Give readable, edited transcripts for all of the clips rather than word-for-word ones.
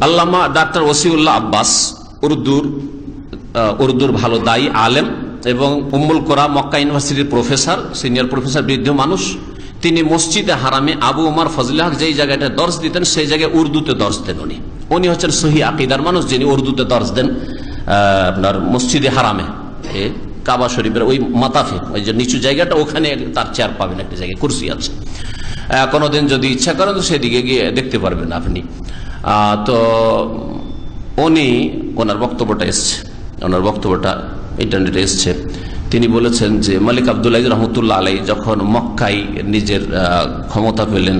আল্লামা doctor Wasiullah Abbas উর্দুর ভালো দায়ী আলেম এবং উম্মুল কোরা মক্কা ইউনিভার্সিটির প্রফেসর, সিনিয়র প্রফেসর, বৃদ্ধ মানুষ। তিনি মসজিদে হারামে আবু উমার ফজলে হক যেই জায়গাটা দর্শ দিতেন সেই জায়গায় উর্দুতে দর্শ দেন। উনি হচ্ছেন সহি আকিদার মানুষ, যিনি উর্দুতে দর্শ দেন আপনার মসজিদে হারামে, কাবা শরীফের ওই মাতাফে, ওই যে নিচু জায়গাটা, ওখানে তার চেয়ার পাবেন, একটা জায়গায় কুরসি আছে। কোনোদিন যদি ইচ্ছা করেন তো সেদিকে গিয়ে দেখতে পারবেন আপনি। তো উনি ওনার বক্তব্যটা এসছে, ওনার বক্তব্যটা ইন্টারনেটে এসছে। তিনি বলেছেন যে মালিক আব্দুল আজিজ রহমতুল্লাহ আলাই যখন মক্কায় নিজের ক্ষমতা পেলেন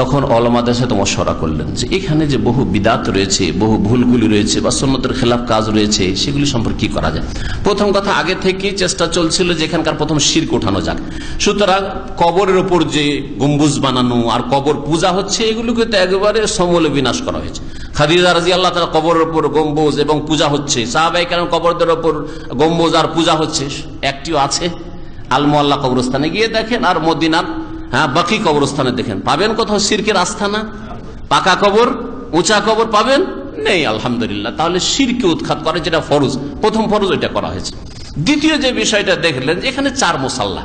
তখন ওলামাদের সাথে মশওয়ারা করলেন যে এখানে যে বহু বিদাত রয়েছে, বহু ভুলগুলি রয়েছে বা সুন্নতের খেলাফ কাজ রয়েছে, সেগুলি সম্পর্কে কি করা যায়। প্রথম কথা, আগে থেকেই চেষ্টা চলছিল যে এখানকার প্রথম শিরক ওঠানো যাক। সুতরাং কবরের উপর যে গম্বুজ বানানো আর কবর পূজা হচ্ছে, এগুলোকে তো একেবারে সমূলে বিনাশ করা হয়েছে। খাদিজা রাদিয়াল্লাহু তাআলা কবরের উপর গম্বুজ এবং পূজা হচ্ছে, সাহাবায়ে কেরাম কবরদের উপর গম্বুজ আর পূজা হচ্ছে, একটিও আছে? আল মুআল্লা কবরস্থানে গিয়ে দেখেন, আর মদিনার বাকি কবরস্থানে দেখেন, পাবেন কোথাও শিরকের আস্থানা? পাকা কবর, উঁচা কবর পাবেন? নেই, আলহামদুলিল্লাহ। তাহলে শিরকে উৎখাত করে, যেটা ফরজ, প্রথম ফরজ ওইটা করা হয়েছে। দ্বিতীয় যে বিষয়টা দেখলেন, এখানে 4 মুসাল্লা,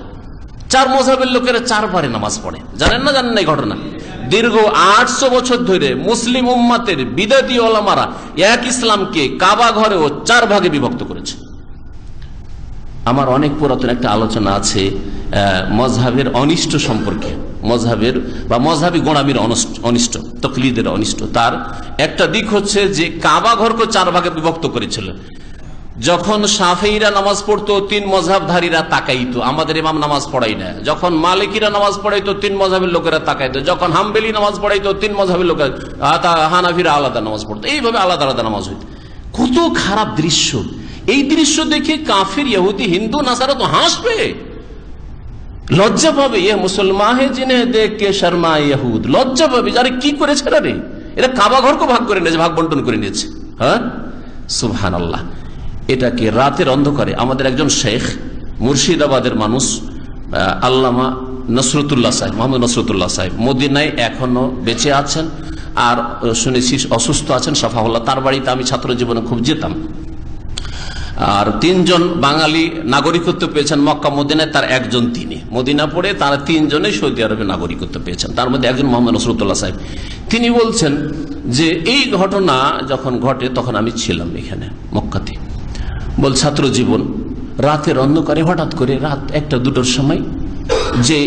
4 মাযহাবের লোকেরা 4 বারে নামাজ পড়ে। জানেন না? জানেন না এই ঘটনা? দীর্ঘ 800 বছর ধরে মুসলিম উম্মাতের বিদাতি ওলামারা এক ইসলামকে কাবা ঘরেও 4 ভাগে বিভক্ত করেছে। আমার অনেক পুরাতন একটা আলোচনা আছে মযহাবের অনিষ্ট সম্পর্কে, মযহাবের বা মযহাবী গোঁড়ামির অনিষ্ট, তাকলিদের অনিষ্ট। তার একটা দিক হচ্ছে যে কাবা ঘরকে 4 ভাগে বিভক্ত করেছিল। যখন শাফিঈরা নামাজ পড়তো 3 মযহাবধারীরা তাকাইতো, আমাদের ইমাম নামাজ পড়াই না। যখন মালিকিরা নামাজ পড়াইতো 3 মযহাবের লোকেরা তাকাইতো। যখন হাম্বলি নামাজ পড়াইতো 3 মযহাবের লোকেরা, হানাফিরা আলাদা নামাজ পড়তো। এইভাবে আলাদা আলাদা নামাজ হইত। কত খারাপ দৃশ্য! এই দৃশ্য দেখে কাফির, ইহুদি, হিন্দু, নাসারা তো হাসবে, লজ্জা পাবে। এ মুসলমান হে জিনে দেখ কে শর্মায়ে ইহুদ, লজ্জা পাবে। আরে কি করেছে রে? এরা কাবা ঘরকে ভাগ করে নিয়েছে, ভাগ বন্টন করে নিয়েছে। হ্যাঁ, সুবহানাল্লাহ। এটাকে রাতের অন্ধকারে আমাদের একজন শেখ, মুর্শিদাবাদের মানুষ, আল্লামা নসরতুল্লাহ সাহেব, মোহাম্মদ নসরতুল্লাহ সাহেব, মদিনায় এখনো বেঁচে আছেন আর শুনেছি অসুস্থ আছেন, সাফাউল্লাহ। তার বাড়িতে আমি ছাত্র জীবনে খুব যেতাম। আর 3 জন বাঙালি নাগরিকত্ব পেয়েছেন মক্কা মদিনায়, তার একজন তিনি। মদিনা পড়ে তারা 3 জনে সৌদি আরবে নাগরিকত্ব পেয়েছেন, তার মধ্যে একজন মোহাম্মদ নসরতুল্লাহ সাহেব। তিনি বলছেন যে এই ঘটনা যখন ঘটে তখন আমি ছিলাম এখানে মক্কাতে। বল ছাত্র জীবন, রাতের অন্ধকারে হঠাৎ করে রাত 1টা-2টোর সময় যে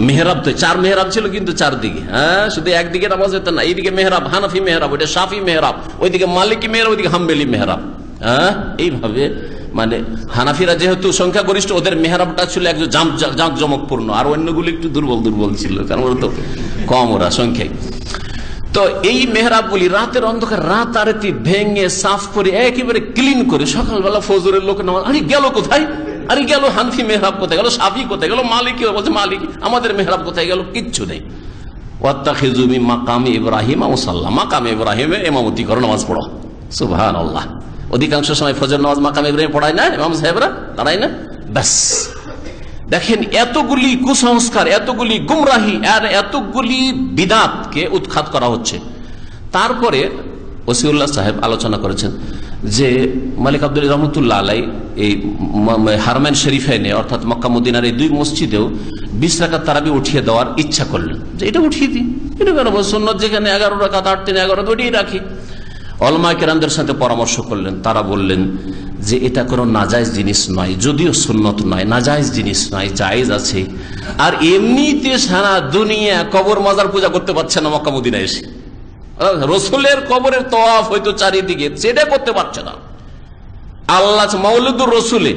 মেহরাব, তো 4 মেহরাব ছিল কিন্তু 4 দিকে, হ্যাঁ, শুধু একদিকে নামাজ হতো না। এইদিকে মেহরাব হানাফি মেহরাব, ওইটা শাফি মেহরাব, ওইদিকে মালিকি মেহরাব, ওইদিকে হাম্বলি মেহরাব। হ্যাঁ, এইভাবে মানে হানাফিরা যেহেতু সংখ্যাগরিষ্ঠ, ওদের মেহরাবটা ছিল একদম জাঁকজমকপূর্ণ, আর অন্যগুলো একটু দুর্বল ছিল, কারণ ওরা তো কম, ওরা সংখ্যায়। তো এই মেহরাব বলি রাতের অন্ধকার, রাত আরতি ভেঙে সাফ করে একেবারে ক্লিন করে সকালবেলা ফজরের লোক নামাজ। আরে গেল কোথায়? আরে গেল হানফি মেহরাব কোথায় গেল? সাফি কোথায় গেল? মালিকি বলছে মালিকি, আমাদের মেহরাব কোথায় গেল? কিচ্ছু নেই। ওয়াত্তাখিযু মিন মাকামি ইব্রাহিম মুসাল্লা, মাকামে ইব্রাহিমে ইমামতি করো, নামাজ পড়ো। সুবহানাল্লাহ। অধিকাংশ সময় ফজর নামাজ মাকামে ইব্রাহিম পড়ায় না ইমাম সাহেবরা, দাঁড়ায় না, ব্যাস। দেখেন এতগুলি কুসংস্কার, এতগুলি গুমরাহি আর এতগুলি বিদাতকে উৎখাত করা হচ্ছে। তারপরে ওসিউল্লাহ সাহেব আলোচনা করেছেন যে মালিক আব্দুল রহমতুল্লাহ আলাই এই হারমাইন শরীফাইনে অর্থাৎ মক্কা মদিনার এই 2 মসজিদেও 20 রাকাত তারাবি উঠিয়ে দেওয়ার ইচ্ছা করলেন, যে এটা উঠিয়ে দিই। এটা কেন? সুন্নত যেখানে 11 রাকাত 8 3 11 ওইটাই রাখি। ওলামা কেরামদের সাথে পরামর্শ করলেন, তারা বললেন যে এটা কোনো নাজায়েজ জিনিস নয়, যদিও সুন্নত নয়, নাজায়েজ জিনিস নয়, জায়েজ আছে। আর এমনিতে সারা দুনিয়া কবর মাজার পূজা করতে পারছে না মক্কা মদিনায় এসে, রসুলের কবরের তওয়াফ হয়তো চারিদিকে, সেটা করতে পারছে না। আল্লাহ মাওলিদুর রসুলে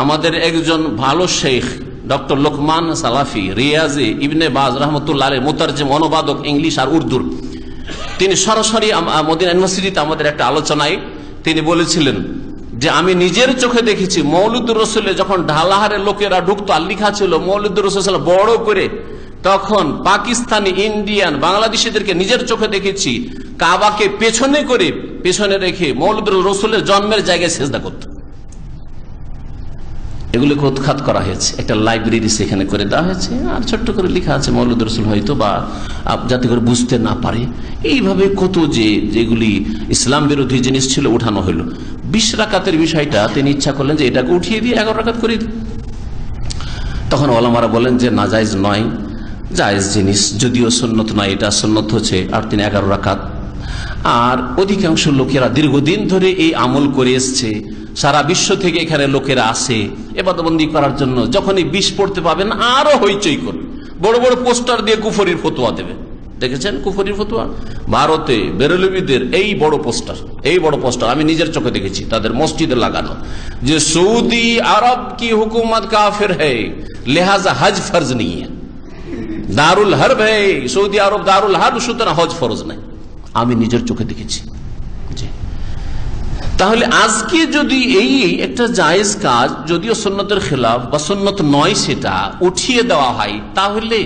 আমাদের একজন ভালো শেখ ডক্টর লোকমান সালাফি, রিয়াজে ইবনে বাজ রহমতুল্লাহ আলাইহি, মুতারজিম, অনুবাদক ইংলিশ আর উর্দুর, তিনি সরাসরি মদিনা ইউনিভার্সিটিতে আমাদের একটা আলোচনায় তিনি বলেছিলেন যে আমি নিজের চোখে দেখেছি মৌলুদুর রসুলে যখন ঢালাহারের লোকেরা ঢুকতো আর লিখা ছিল মৌলুদুর রসুল বড় করে, তখন পাকিস্তানি, ইন্ডিয়ান, বাংলাদেশিদেরকে নিজের চোখে দেখেছি কাবাকে পেছনে করে, পেছনে রেখে মৌলুদুর রসুলের জন্মের জায়গায় সেজদা করত। এগুলোকে উৎখাত করা হয়েছে, একটা লাইব্রেরি সেখানে করে দেওয়া হয়েছে, আর ছোট্ট করে লেখা আছে মওলুদ রসুল, হয়তো বা যাতে করে বুঝতে না পারে। এইভাবে কত যেগুলি ইসলাম বিরোধী জিনিস ছিল উঠানো হলো। 20 রাকাতের বিষয়টা তিনি ইচ্ছা করলেন যে এটাকে উঠিয়ে দিয়ে 11 রাকাত করে দিই। তখন ওলামারা বলেন যে নাজায়েজ নয়, জায়েজ জিনিস, যদিও সুন্নত নয়, এটা সুন্নত হচ্ছে। আর তিনি 11 রাকাত। আর অধিকাংশ লোকেরা দীর্ঘদিন ধরে এই আমল করে এসছে, সারা বিশ্ব থেকে এখানে লোকেরা আসে ইবাদতবন্দি করার জন্য। যখনই 20 পড়তে পাবেন আরো হইচই করবে, বড় বড় পোস্টার দিয়ে কুফরির ফতোয়া দেবে। দেখেছেন কুফরির ফতোয়া ভারতে বেরেলবিদের এই বড় পোস্টার আমি নিজের চোখে দেখেছি, তাদের মসজিদে লাগানো, যে সৌদি আরব কি হুকুমত কাফির হ্যায় লিহাজা হজ ফরজ নেই, দারুল হরব হ্যায় সৌদি আরব, দারুল হরব, সুতরাং হজ ফরজ নাই। আমি নিজের চোখে দেখেছি। তাহলে আজকে যদি এই একটা জায়েজ কাজ, যদিও সুন্নতের খেলাফ বা সুন্নত নয়, সেটা উঠিয়ে দেওয়া হয়, তাহলে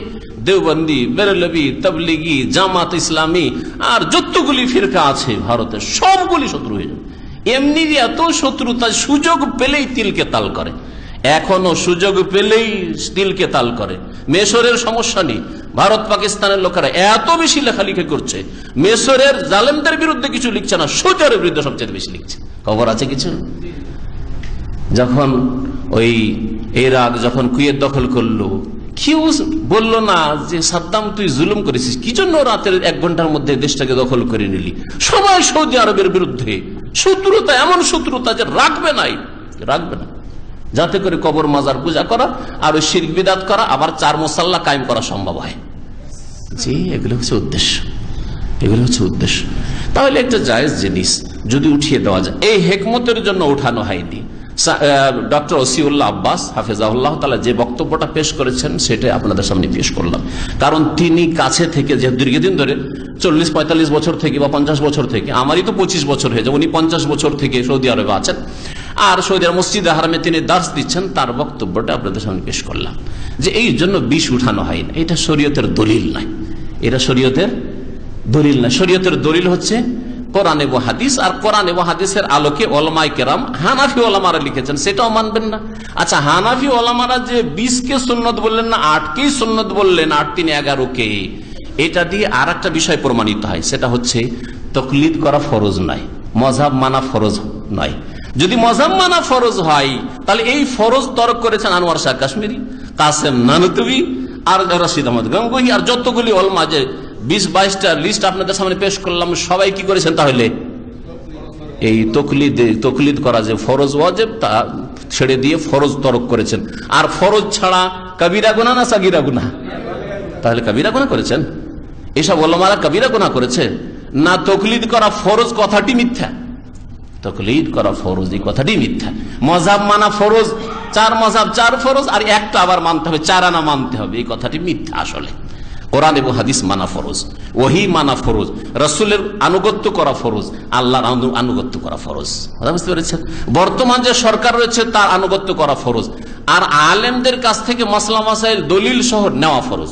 দেওবন্দি, বেরেলভি, তাবলিগি, জামাত ইসলামী আর যতগুলি ফিরকা আছে ভারতে সবগুলি শত্রু হয়ে যাবে। এমনি এত শত্রুতা, সুযোগ পেলেই তিলকে তাল করে, এখনো সুযোগ পেলেই তিলকে তাল করে। মেসরের সমস্যা নেই, ভারত পাকিস্তানের লোকেরা এত বেশি লেখালেখি করছে, মেসরের জালেমদের বিরুদ্ধে কিছু লিখছে না, সৌদি আরবের বিরুদ্ধে সবচেয়ে বেশি লিখছে। খবর আছে কিছু? যখন ওই ইরাক যখন কুয়েত দখল করলো, কেউ বললো না যে সাদ্দাম তুই জুলুম করেছিস, কি জন্য রাতের 1 ঘন্টার মধ্যে দেশটাকে দখল করে নিলি? সবাই সৌদি আরবের বিরুদ্ধে শত্রুতা, এমন শত্রুতা যে রাখবে না, যাতে করে কবর মাজার পূজা করা আর ওই শিরক বিদআত করা, আবার 4 মুসাল্লা কায়েম করা সম্ভব হয়। জি, এগুলো হচ্ছে উদ্দেশ্য। তাহলে একটা জায়েজ জিনিস যদি উঠিয়ে দেওয়া যায়, এই হেকমতের জন্য উঠানো হয়নি। ডক্টর ওসিউল্লাহ আব্বাস হাফেজাহুল্লাহ তাআলা যে বক্তব্যটা পেশ করেছেন সেটা আপনাদের সামনে পেশ করলাম। কারণ তিনি কাছে থেকে, যে দীর্ঘদিন ধরে 40-45 বছর থেকে বা 50 বছর থেকে, আমারই তো 25 বছর হয়েছে, উনি 50 বছর থেকে সৌদি আরবে আছেন, আর সৌদি আরব মসজিদে হারামে তিনি দার্স দিচ্ছেন, তার বক্তব্যটা আপনাদের সামনে পেশ করলাম। যে এই জন্য বিষ উঠানো হয় না, এটা শরীয়তের দলিল নাই, শরীয়তের দলিল হচ্ছে কোরআন এবং হাদিস। আর কোরআন এবং হাদিসের আলোকে ওলামায়ে কেরাম, হানাফি ওলামারা লিখেছেন, সেটাও মানবেন না। আচ্ছা, হানাফি ওলামারা যে 20কে সুন্নত বললেন না, 8কেই সুন্নত বললেন, 8 3 11কে, এটা দিয়ে আর একটা বিষয় প্রমাণিত হয়, সেটা হচ্ছে তাকলিদ করা ফরজ নয়, মযহাব মানা ফরজ নয়। যদি মযহাব মানা ফরজ হয়, তাহলে এই ফরজ তরক করেছেন আনোয়ার শাহ কাশ্মীরি, কাসেম নানতবি আর রশিদ আহমদ গঙ্গোহী আর যতগুলি ওলামা, যে 20-22টা লিস্ট আপনাদের সামনে পেশ করলাম, সবাই কি করেছেন? তাহলে এই তকলিদ করা যে ফরজ ওয়াজিব, তা ছেড়ে দিয়ে ফরজ তরক করেছেন। আর ফরজ ছাড়া কবিরা গুনাহ না সাগীরা গুনাহ? তাহলে কবিরা গুনাহ করেছেন। এসব ওলামারা কবিরা গুনাহ করেছে না? তকলিদ করা ফরজ কথাটি মিথ্যা, তকলিদ করা ফরজ এই কথাটি মিথ্যা। মযহাব মানা ফরজ, 4 মযহাব 4 ফরজ, আর একটা আবার মানতে হবে, 4 আনা মানতে হবে, এই কথাটি মিথ্যা। আসলে কোরআন এবং হাদিস মানা ফরজ, ওহী মানা ফরজ, রাসূলের আনুগত্য করা ফরজ, আল্লাহর আনুগত্য করা ফরজ। কথা বুঝতে পেরেছেন? বর্তমান যে সরকার রয়েছে তার আনুগত্য করা ফরজ, আর আলেমদের কাছ থেকে মাসলা মাসাইল দলিল সহ নেওয়া ফরজ।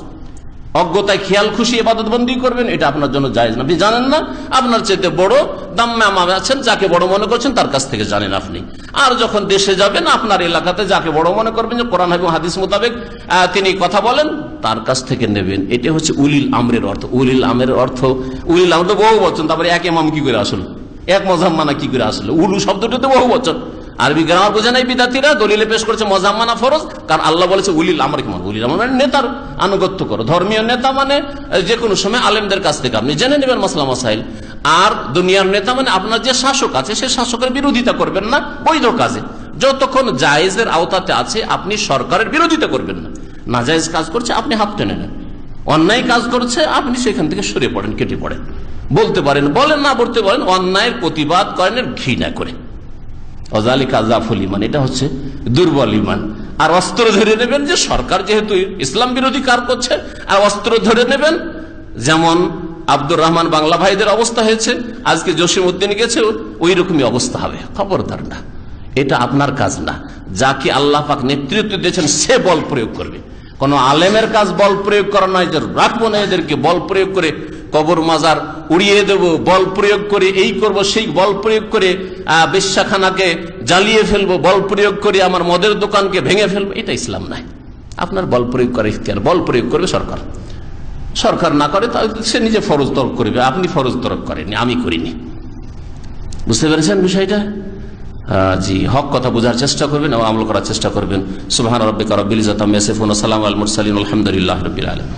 অজ্ঞতায় খেয়াল খুশি ইবাদত বন্দী করবেন, এটা আপনার জন্য জায়েজ না। আপনি জানেন না, আপনার চাইতে বড় দাম্মে আমামে আছেন, যাকে বড় মনে করছেন তার কাছ থেকে জানেন আপনি। আর যখন দেশে যাবেন, আপনার এলাকাতে যাকে বড় মনে করবেন, যে কোরআন এবং হাদিস মোতাবেক তিনি কথা বলেন, তার কাছ থেকে নেবেন। এটা হচ্ছে উলিল আমরের অর্থ। উলিল আমরের অর্থ, উলিল আমর তো বহু বচন, তারপরে এক ইমাম কি করে আসলো, এক মযহাব মানা কি করে আসলো? উলু শব্দটাতে বহু বচন, আরবি গ্রামার বোঝে নাই বিদাতিরা, দলিলে পেশ করেছে মযহাব মানা ফরজ, কারণ আল্লাহ বলেছে উলিল আমর। কি মানে উলিল আমর? মানে নেতার আনুগত্য করো। ধর্মীয় নেতা মানে যে কোনো সময় আলেমদের কাছ থেকে আপনি জেনে নেবেন মাসলা মাসাইল। আর দুনিয়ার নেতা মানে আপনার যে শাসক আছে, সে শাসকের বিরোধিতা করবেন না বৈধ কাজে। যতক্ষণ জায়েজের আওতাতে আছে, আপনি সরকারের বিরোধিতা করবেন না। নাজায়েজ কাজ করছে, আপনি হাত টেনে নেন। অন্যায় কাজ করছে, আপনি সেখান থেকে সরে পড়েন, কেটে পড়েন। বলতে পারেন বলেন, না বলতে পারেন, অন্যায়ের প্রতিবাদ করেন ঘৃণা করে। অজালিকা আযাফুল ঈমান, এটা হচ্ছে দুর্বল ঈমান। আর অস্ত্র ধরে নেবেন, যে সরকার যেহেতু ইসলাম বিরোধী কাজ করছে, আর অস্ত্র ধরে নেবেন। যেমন আব্দুর রহমান বাংলা ভাইদের অবস্থা হয়েছে, আজকে জসিম উদ্দিন গেছে, ওই রকমই অবস্থা হবে। খবরদার না, এটা আপনার কাজ না। যাকে আল্লাহ পাক নেতৃত্ব দিয়েছেন সে বল প্রয়োগ করবে। কোন আলেমের কাজ বল প্রয়োগ করা নয়, যে রাখবো না এদেরকে, বল প্রয়োগ করে কবর মাজার উড়িয়ে দেব, বল প্রয়োগ করে এই করব সেই বল প্রয়োগ করে বেশ্যাখানাকে জ্বালিয়ে ফেলবো, বল প্রয়োগ করে আমার মদের দোকানকে ভেঙে ফেলবো, এটা ইসলাম নাই। আপনার বল প্রয়োগ করে ইখতিয়ার, বল প্রয়োগ করবে সরকার, সরকার না করে তাহলে সে নিজে ফরজ তরক করবে, আপনি ফরজ তরক করেননি, আমি করিনি। বুঝতে পেরেছেন বিষয়টা? জি, হক কথা বোঝার চেষ্টা করবেন এবং আমল করার চেষ্টা করবেন। সুবহান রাব্বিকা রাব্বিল ইজ্জাতি আম্মা ইয়াসিফুন ওয়া সালামুন আলাল মুরসালিন আলহামদুলিল্লাহি রাব্বিল আলামিন।